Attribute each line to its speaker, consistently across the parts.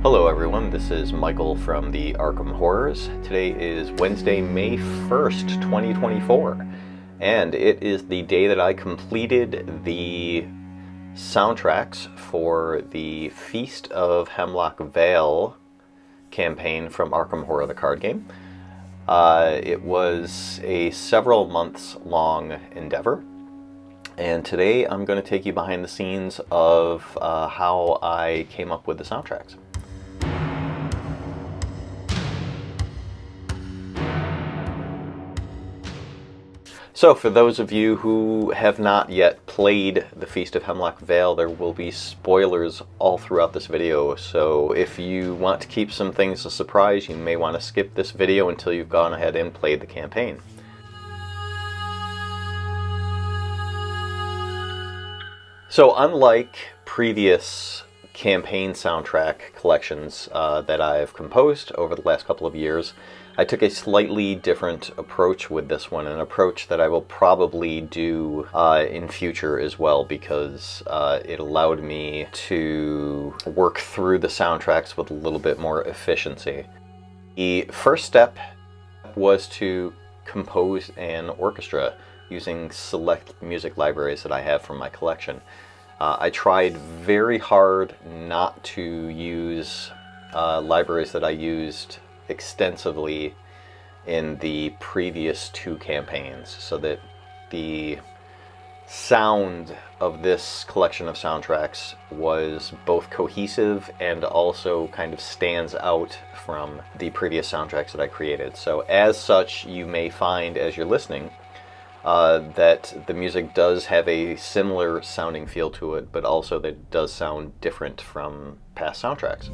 Speaker 1: Hello everyone, this is Michael from the Arkham Horrors. Today is Wednesday, May 1st, 2024, and it is the day that I completed the soundtracks for the Feast of Hemlock Vale campaign from Arkham Horror, the card game. It was a several months long endeavor, and today I'm going to take you behind the scenes of how I came up with the soundtracks. So for those of you who have not yet played the Feast of Hemlock Vale, there will be spoilers all throughout this video. So if you want to keep some things a surprise, you may want to skip this video until you've gone ahead and played the campaign. So unlike previous campaign soundtrack collections that I've composed over the last couple of years, I took a slightly different approach with this one, an approach that I will probably do in future as well, because it allowed me to work through the soundtracks with a little bit more efficiency. The first step was to compose an orchestra using select music libraries that I have from my collection. I tried very hard not to use libraries that I used extensively in the previous two campaigns, so that the sound of this collection of soundtracks was both cohesive and also kind of stands out from the previous soundtracks that I created. So as such, you may find as you're listening that the music does have a similar sounding feel to it, but also that it does sound different from past soundtracks.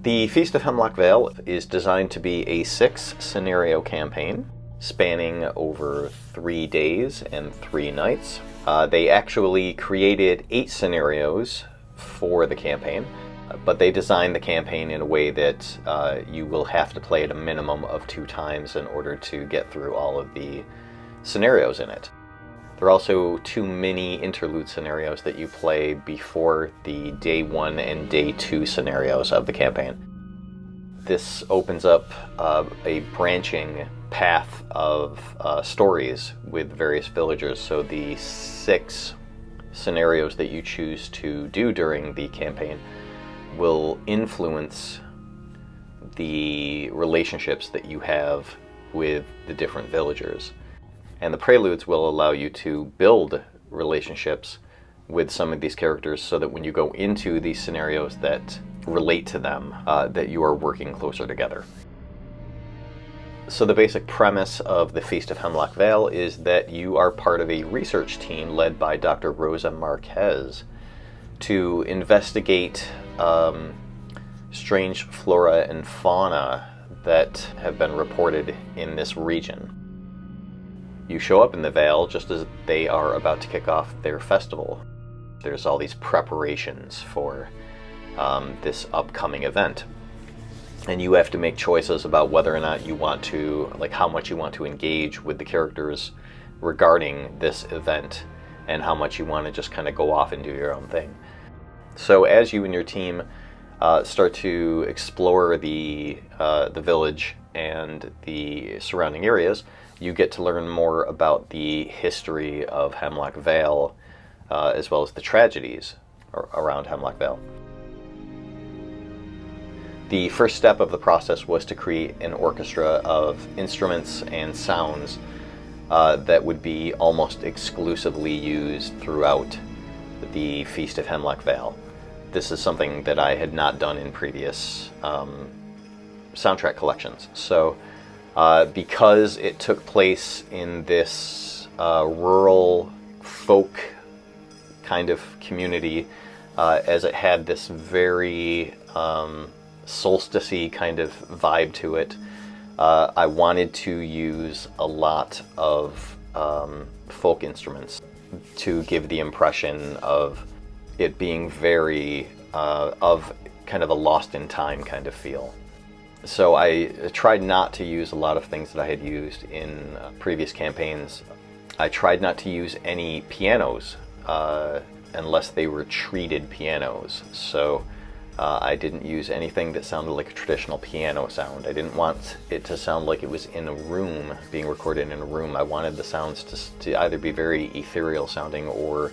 Speaker 1: The Feast of Hemlock Vale is designed to be a 6-scenario campaign spanning over 3 days and 3 nights. They actually created 8 scenarios for the campaign, but they designed the campaign in a way that you will have to play it a minimum of 2 times in order to get through all of the scenarios in it. There are also 2 mini interlude scenarios that you play before the day 1 and day 2 scenarios of the campaign. This opens up a branching path of stories with various villagers, so the 6 scenarios that you choose to do during the campaign will influence the relationships that you have with the different villagers. And the preludes will allow you to build relationships with some of these characters so that when you go into these scenarios that relate to them, that you are working closer together. So the basic premise of the Feast of Hemlock Vale is that you are part of a research team led by Dr. Rosa Marquez to investigate strange flora and fauna that have been reported in this region. You show up in the Vale just as they are about to kick off their festival. There's all these preparations for this upcoming event, and you have to make choices about whether or not you want to, how much you want to engage with the characters regarding this event, and how much you want to just kind of go off and do your own thing. So as you and your team start to explore the village and the surrounding areas, you get to learn more about the history of Hemlock Vale, as well as the tragedies around Hemlock Vale. The first step of the process was to create an orchestra of instruments and sounds that would be almost exclusively used throughout the Feast of Hemlock Vale. This is something that I had not done in previous soundtrack collections. So because it took place in this rural folk kind of community, as it had this very solstice-y kind of vibe to it, I wanted to use a lot of folk instruments to give the impression of it being very of kind of a lost in time kind of feel. So I tried not to use a lot of things that I had used in previous campaigns. I tried not to use any pianos unless they were treated pianos. So I didn't use anything that sounded like a traditional piano sound. I didn't want it to sound like it was in a room, being recorded in a room. I wanted the sounds to either be very ethereal sounding or,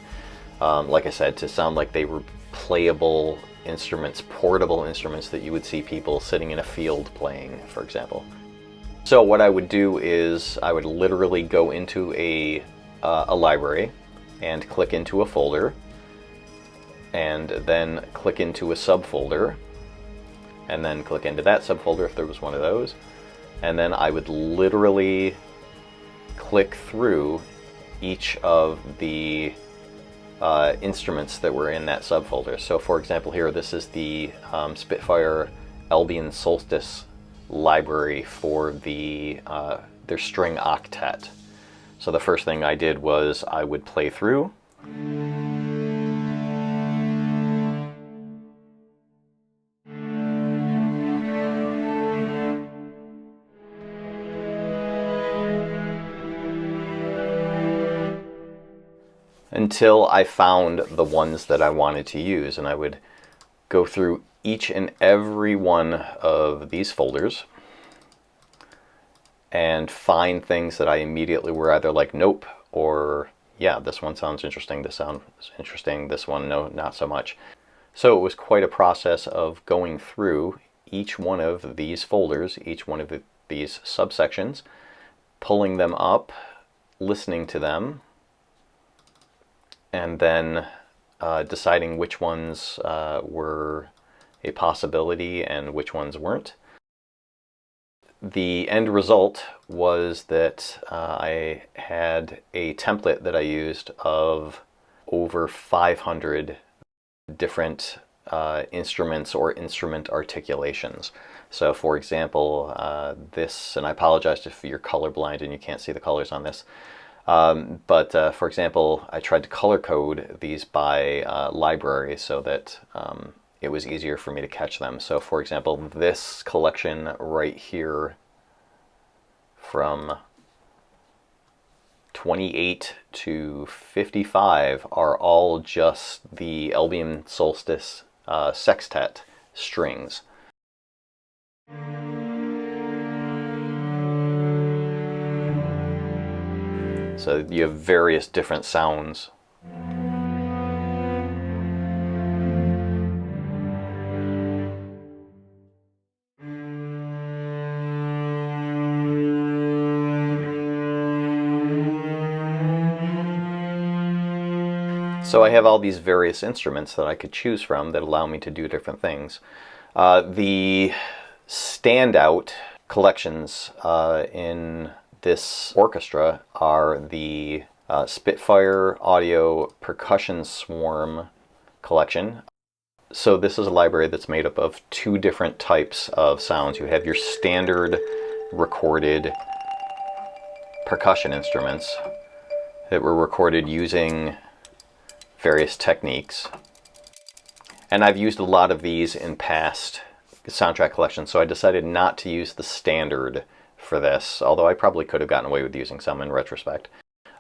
Speaker 1: like I said, to sound like they were playable instruments, portable instruments that you would see people sitting in a field playing, for example. So what I would do is I would literally go into a library and click into a folder, and then click into a subfolder, and then click into that subfolder if there was one of those, and then I would literally click through each of the instruments that were in that subfolder. So for example here, this is the Spitfire Albion Solstice library for their string octet. So the first thing I did was I would play through. Until I found the ones that I wanted to use, and I would go through each and every one of these folders and find things that I immediately were either like, nope, or yeah, this one sounds interesting, this sounds interesting, this one, no, not so much. So it was quite a process of going through each one of these folders, each one of these subsections, pulling them up, listening to them, and then deciding which ones were a possibility and which ones weren't. The end result was that I had a template that I used of over 500 different instruments or instrument articulations. So for example, this, and I apologize if you're colorblind and you can't see the colors on this, but for example, I tried to color code these by library so that it was easier for me to catch them. So for example, this collection right here from 28 to 55 are all just the Albion Solstice sextet strings. So you have various different sounds. So I have all these various instruments that I could choose from that allow me to do different things. The standout collections in this orchestra are the Spitfireaudio Percussion Swarm collection. So this is a library that's made up of two different types of sounds. You have your standard recorded percussion instruments that were recorded using various techniques. And I've used a lot of these in past soundtrack collections, so I decided not to use the standard for this, although I probably could have gotten away with using some in retrospect.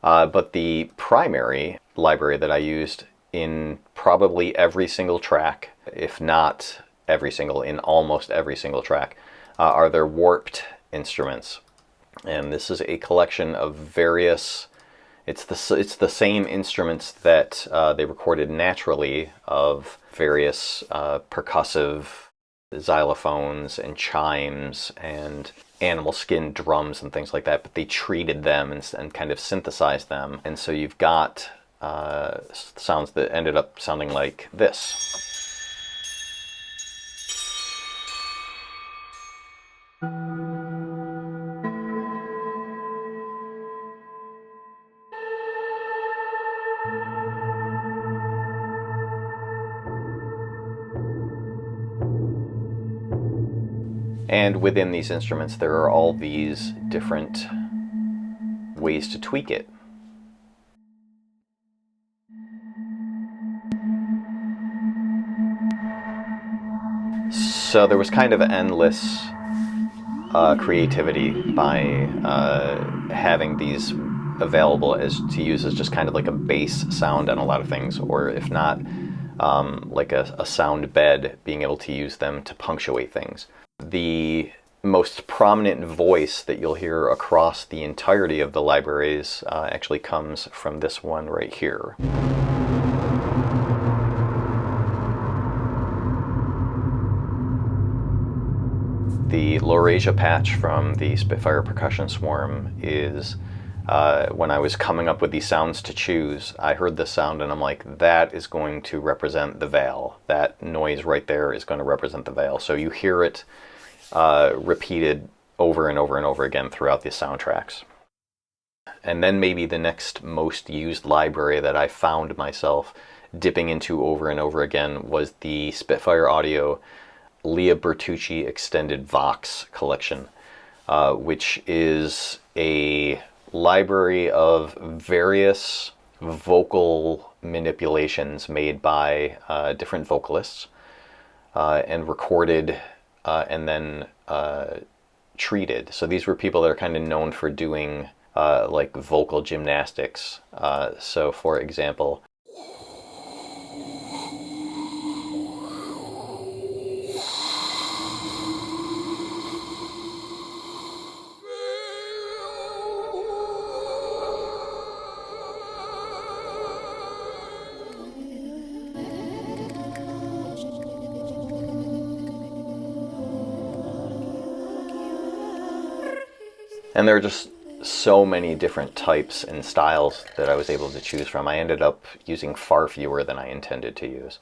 Speaker 1: But the primary library that I used in probably every single track, if not every single, in almost every single track, are their warped instruments. And this is a collection of various, it's the same instruments that they recorded naturally, of various percussive xylophones and chimes and animal skin drums and things like that, but they treated them and kind of synthesized them. And so you've got sounds that ended up sounding like this. And within these instruments, there are all these different ways to tweak it. So there was kind of endless creativity by having these available as to use as just kind of like a bass sound on a lot of things, or if not, like a sound bed, being able to use them to punctuate things. The most prominent voice that you'll hear across the entirety of the libraries actually comes from this one right here. The Laurasia patch from the Spitfire Percussion Swarm is, when I was coming up with these sounds to choose, I heard this sound and I'm like, that is going to represent the Vale. That noise right there is going to represent the Vale. So you hear it repeated over and over and over again throughout the soundtracks. And then maybe the next most used library that I found myself dipping into over and over again was the Spitfireaudio Leah Bertucci Extended Vox collection, which is a library of various vocal manipulations made by different vocalists and recorded and then treated. So these were people that are kind of known for doing like vocal gymnastics. So for example, and there are just so many different types and styles that I was able to choose from. I ended up using far fewer than I intended to use.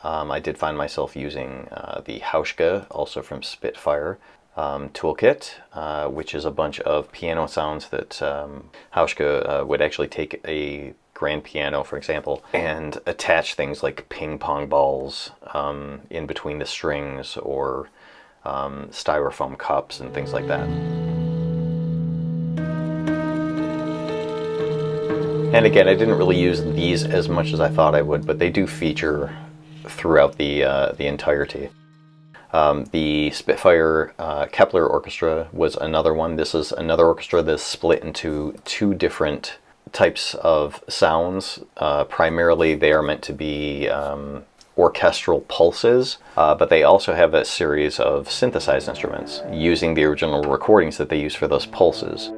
Speaker 1: I did find myself using the Hauschka, also from Spitfire, toolkit, which is a bunch of piano sounds that Hauschka would actually take a grand piano, for example, and attach things like ping pong balls in between the strings, or styrofoam cups and things like that. And again, I didn't really use these as much as I thought I would, but they do feature throughout the entirety. The Spitfire Kepler Orchestra was another one. This is another orchestra that's split into two different types of sounds. Primarily, they are meant to be orchestral pulses, but they also have a series of synthesized instruments using the original recordings that they use for those pulses.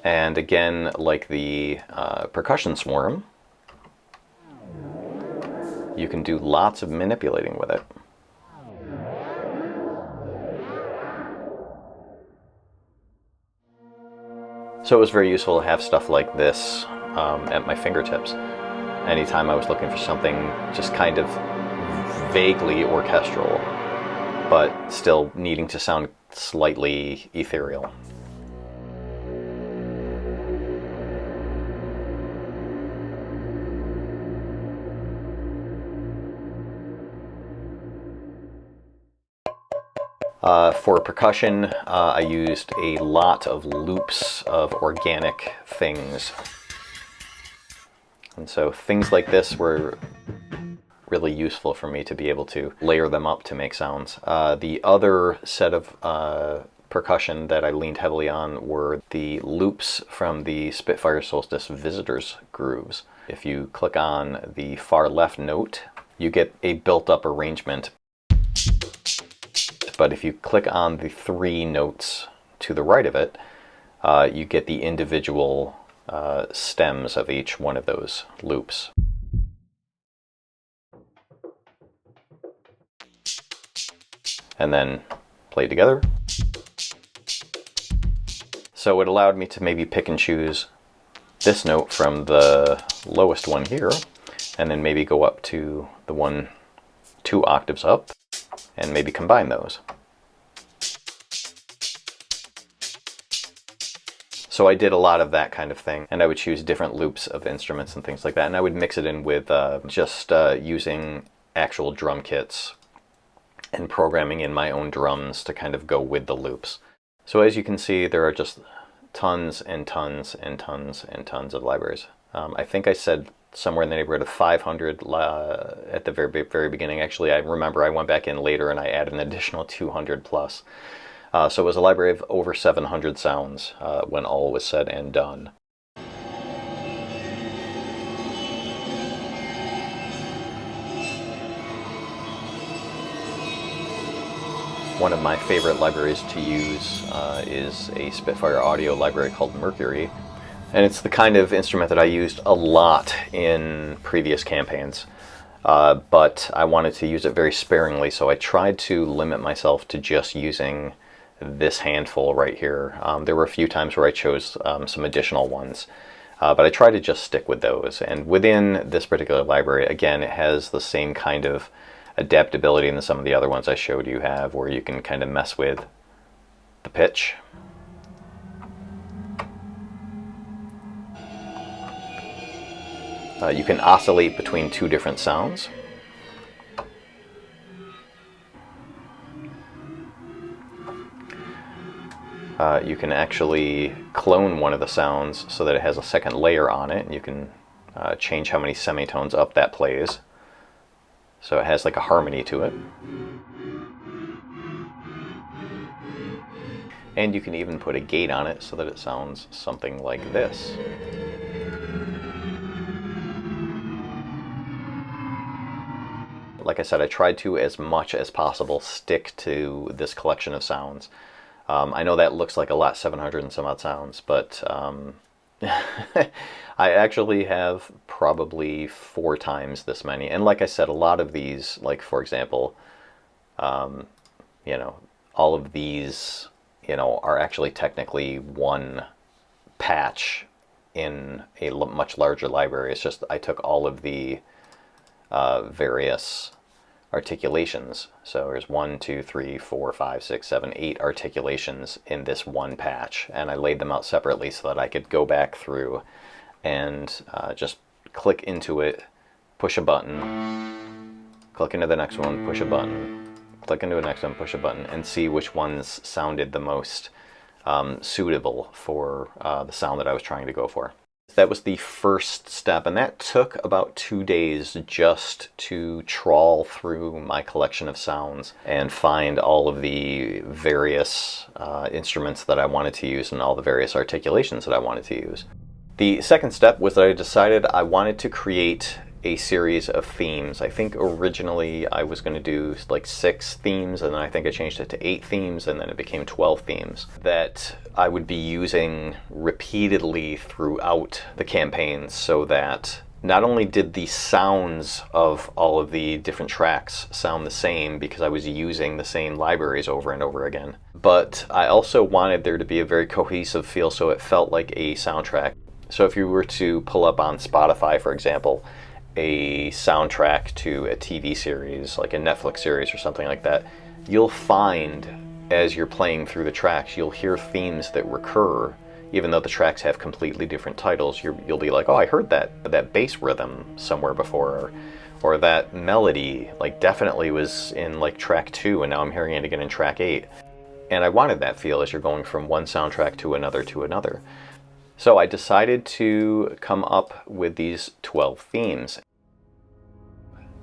Speaker 1: And again, like the Percussion Swarm, you can do lots of manipulating with it. So it was very useful to have stuff like this at my fingertips. Anytime I was looking for something just kind of vaguely orchestral, but still needing to sound slightly ethereal. For percussion, I used a lot of loops of organic things. And so things like this were really useful for me to be able to layer them up to make sounds. The other set of percussion that I leaned heavily on were the loops from the Spitfire Solstice Visitors grooves. If you click on the far left note, you get a built-up arrangement. But if you click on the three notes to the right of it, you get the individual stems of each one of those loops. And then play together. So it allowed me to maybe pick and choose this note from the lowest one here, and then maybe go up to the one 2 octaves up, and maybe combine those. So I did a lot of that kind of thing, and I would choose different loops of instruments and things like that, and I would mix it in with just using actual drum kits and programming in my own drums to kind of go with the loops. So as you can see, there are just tons and tons and tons and tons of libraries. I think I said somewhere in the neighborhood of 500 at the very beginning. Actually, I remember I went back in later and I added an additional 200 plus. So it was a library of over 700 sounds when all was said and done. One of my favorite libraries to use is a Spitfireaudio library called Mercury. And it's the kind of instrument that I used a lot in previous campaigns. But I wanted to use it very sparingly, so I tried to limit myself to just using this handful right here. There were a few times where I chose some additional ones, but I tried to just stick with those. And within this particular library, again, it has the same kind of adaptability than some of the other ones I showed you have, where you can kind of mess with the pitch. You can oscillate between two different sounds. You can actually clone one of the sounds so that it has a second layer on it. You can change how many semitones up that plays, so it has like a harmony to it. And you can even put a gate on it so that it sounds something like this. Like I said, I tried to, as much as possible, stick to this collection of sounds. I know that looks like a lot, 700 and some odd sounds, but I actually have probably 4 times this many. And like I said, a lot of these, like for example, you know, all of these, you know, are actually technically one patch in a much larger library. It's just I took all of the various articulations. So there's 1, 2, 3, 4, 5, 6, 7, 8 articulations in this one patch, and I laid them out separately so that I could go back through and just click into it, push a button, click into the next one, push a button, click into the next one, push a button, and see which ones sounded the most suitable for the sound that I was trying to go for. That was the first step, and that took about 2 days just to trawl through my collection of sounds and find all of the various instruments that I wanted to use and all the various articulations that I wanted to use. The second step was that I decided I wanted to create a series of themes. I think originally I was going to do like 6 themes, and then I think I changed it to 8 themes, and then it became 12 themes that I would be using repeatedly throughout the campaigns, so that not only did the sounds of all of the different tracks sound the same because I was using the same libraries over and over again, but I also wanted there to be a very cohesive feel, so it felt like a soundtrack. So if you were to pull up on Spotify, for example, a soundtrack to a TV series, like a Netflix series or something like that, you'll find as you're playing through the tracks, you'll hear themes that recur, even though the tracks have completely different titles. You'll be like, oh, I heard that bass rhythm somewhere before, or that melody like definitely was in like track 2, and now I'm hearing it again in track 8. And I wanted that feel as you're going from one soundtrack to another to another. So I decided to come up with these 12 themes.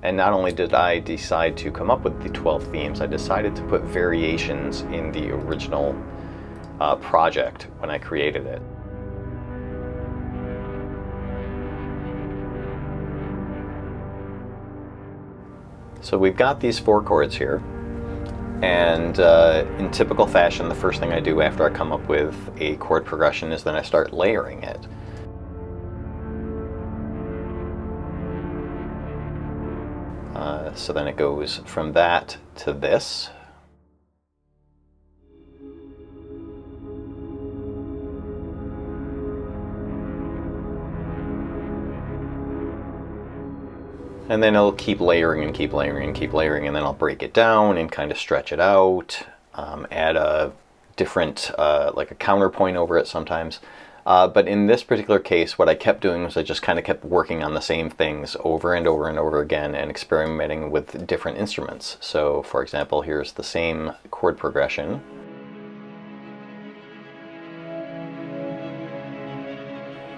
Speaker 1: And not only did I decide to come up with the 12 themes, I decided to put variations in the original project when I created it. So we've got these 4 chords here. And in typical fashion, the first thing I do after I come up with a chord progression is then I start layering it. So then it goes from that to this. And then it'll keep layering and keep layering and keep layering, and then I'll break it down and kind of stretch it out, add a different, like a counterpoint over it sometimes. But in this particular case, what I kept doing was I just kind of kept working on the same things over and over and over again and experimenting with different instruments. So, for example, here's the same chord progression.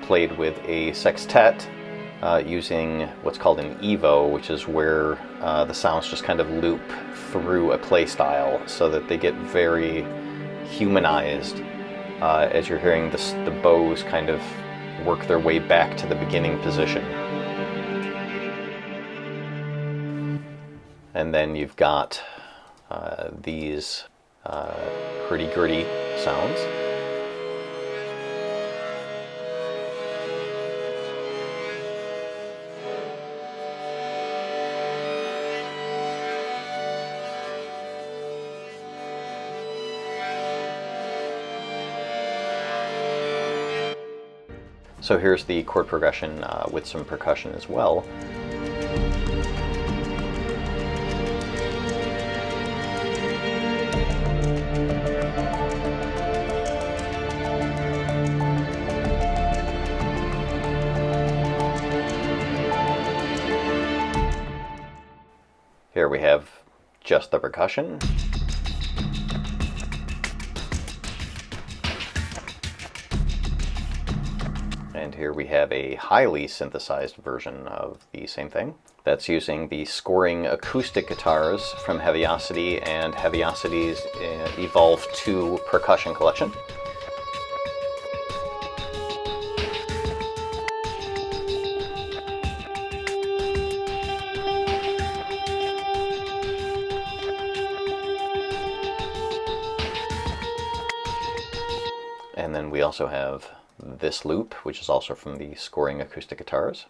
Speaker 1: Played with a sextet. Using what's called an evo, which is where the sounds just kind of loop through a play style so that they get very humanized as you're hearing the bows kind of work their way back to the beginning position. And then you've got these hurdy-gurdy sounds. So here's the chord progression with some percussion as well. Here we have just the percussion. And here we have a highly synthesized version of the same thing. That's using the scoring acoustic guitars from Heaviosity and Heaviosity's Evolve 2 percussion collection. And then we also have this loop, which is also from the scoring acoustic guitars.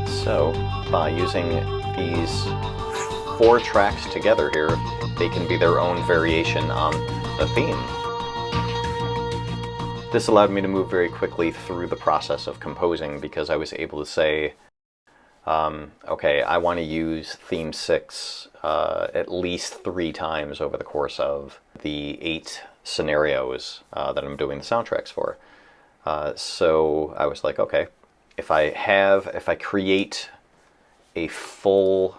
Speaker 1: So, by using these 4 tracks together here, they can be their own variation on the theme. This allowed me to move very quickly through the process of composing because I was able to say, okay, I want to use theme 6 at least 3 times over the course of the 8 scenarios that I'm doing the soundtracks for. So I was like, okay, if I create a full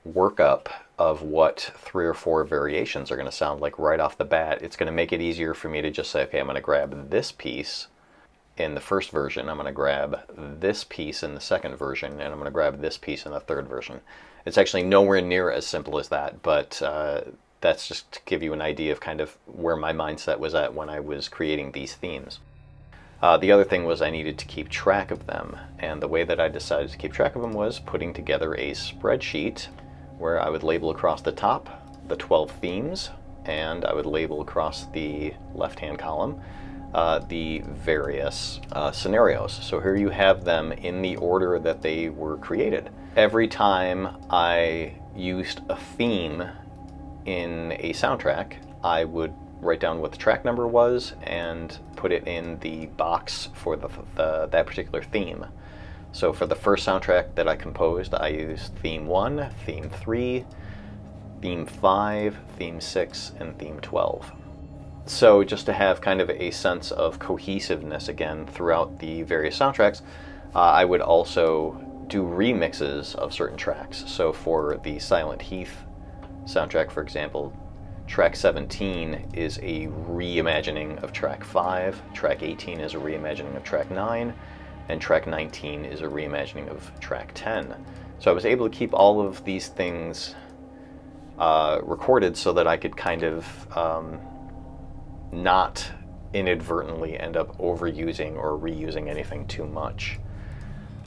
Speaker 1: workup of what 3 or 4 variations are going to sound like right off the bat, it's going to make it easier for me to just say, okay, I'm going to grab this piece in the first version, I'm going to grab this piece in the second version, and I'm going to grab this piece in the third version. It's actually nowhere near as simple as that, but that's just to give you an idea of kind of where my mindset was at when I was creating these themes. The other thing was I needed to keep track of them, and the way that I decided to keep track of them was putting together a spreadsheet where I would label across the top the 12 themes, and I would label across the left-hand column the various scenarios. So here you have them in the order that they were created. Every time I used a theme in a soundtrack, I would write down what the track number was and put it in the box for that particular theme. So for the first soundtrack that I composed, I used theme 1, theme 3, theme 5, theme 6, and theme 12. So just to have kind of a sense of cohesiveness again throughout the various soundtracks, I would also do remixes of certain tracks. So for the Silent Heath soundtrack, for example, track 17 is a reimagining of track 5, track 18 is a reimagining of track 9, and track 19 is a reimagining of track 10. So I was able to keep all of these things recorded so that I could kind of not inadvertently end up overusing or reusing anything too much.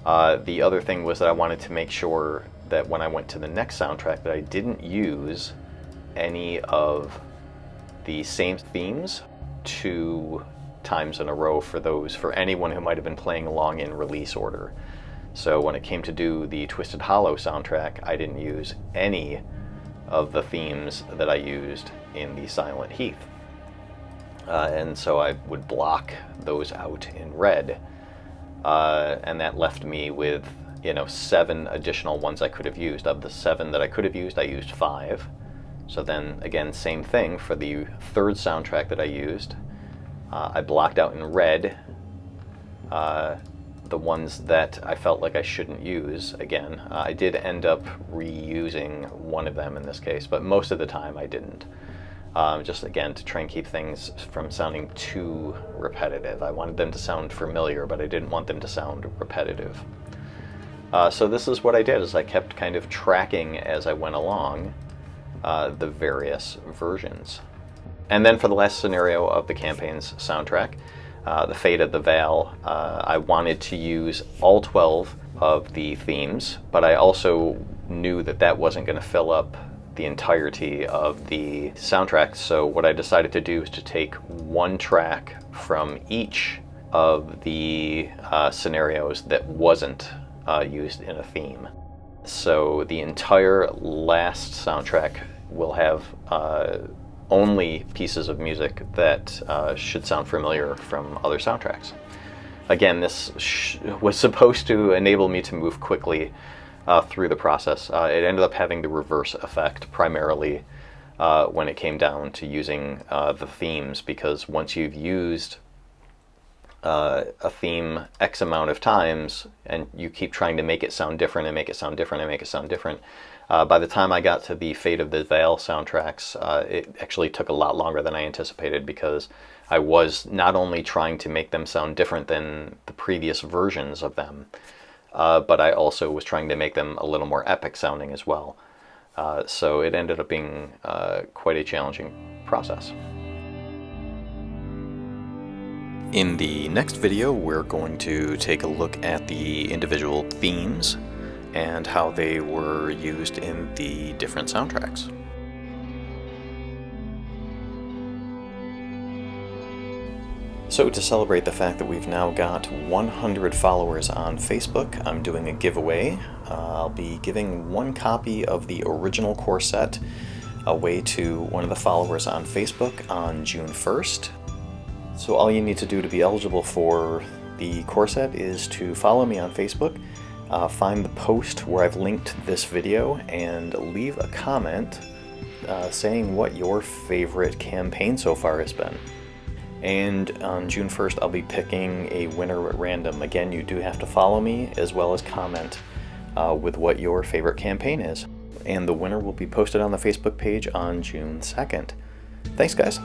Speaker 1: The other thing was that I wanted to make sure that when I went to the next soundtrack that I didn't use any of the same themes 2 times in a row for anyone who might have been playing along in release order. So when it came to do the Twisted Hollow soundtrack, I didn't use any of the themes that I used in the Silent Heath. And so I would block those out in red. And that left me with, 7 additional ones I could have used. Of the 7 that I could have used, I used 5. So then, again, same thing for the third soundtrack that I used. I blocked out in red the ones that I felt like I shouldn't use. Again, I did end up reusing one of them in this case, but most of the time I didn't. just again to try and keep things from sounding too repetitive. I wanted them to sound familiar, but I didn't want them to sound repetitive. So this is what I did, is I kept kind of tracking as I went along the various versions. And then for the last scenario of the campaign's soundtrack, the Fate of the Vale, I wanted to use all 12 of the themes, but I also knew that that wasn't going to fill up the entirety of the soundtrack. So what I decided to do is to take one track from each of the scenarios that wasn't used in a theme. So the entire last soundtrack will have only pieces of music that should sound familiar from other soundtracks. Again, this was supposed to enable me to move quickly through the process. It ended up having the reverse effect, primarily when it came down to using the themes, because once you've used a theme X amount of times and you keep trying to make it sound different and make it sound different and make it sound different, by the time I got to the Fate of the Vale soundtracks, it actually took a lot longer than I anticipated, because I was not only trying to make them sound different than the previous versions of them, but I also was trying to make them a little more epic sounding as well. So it ended up being quite a challenging process. In the next video, we're going to take a look at the individual themes and how they were used in the different soundtracks. So to celebrate the fact that we've now got 100 followers on Facebook, I'm doing a giveaway. I'll be giving one copy of the original core set away to one of the followers on Facebook on June 1st. So all you need to do to be eligible for the core set is to follow me on Facebook, find the post where I've linked this video, and leave a comment saying what your favorite campaign so far has been. And on June 1st, I'll be picking a winner at random. Again, you do have to follow me as well as comment with what your favorite campaign is. And the winner will be posted on the Facebook page on June 2nd. Thanks, guys.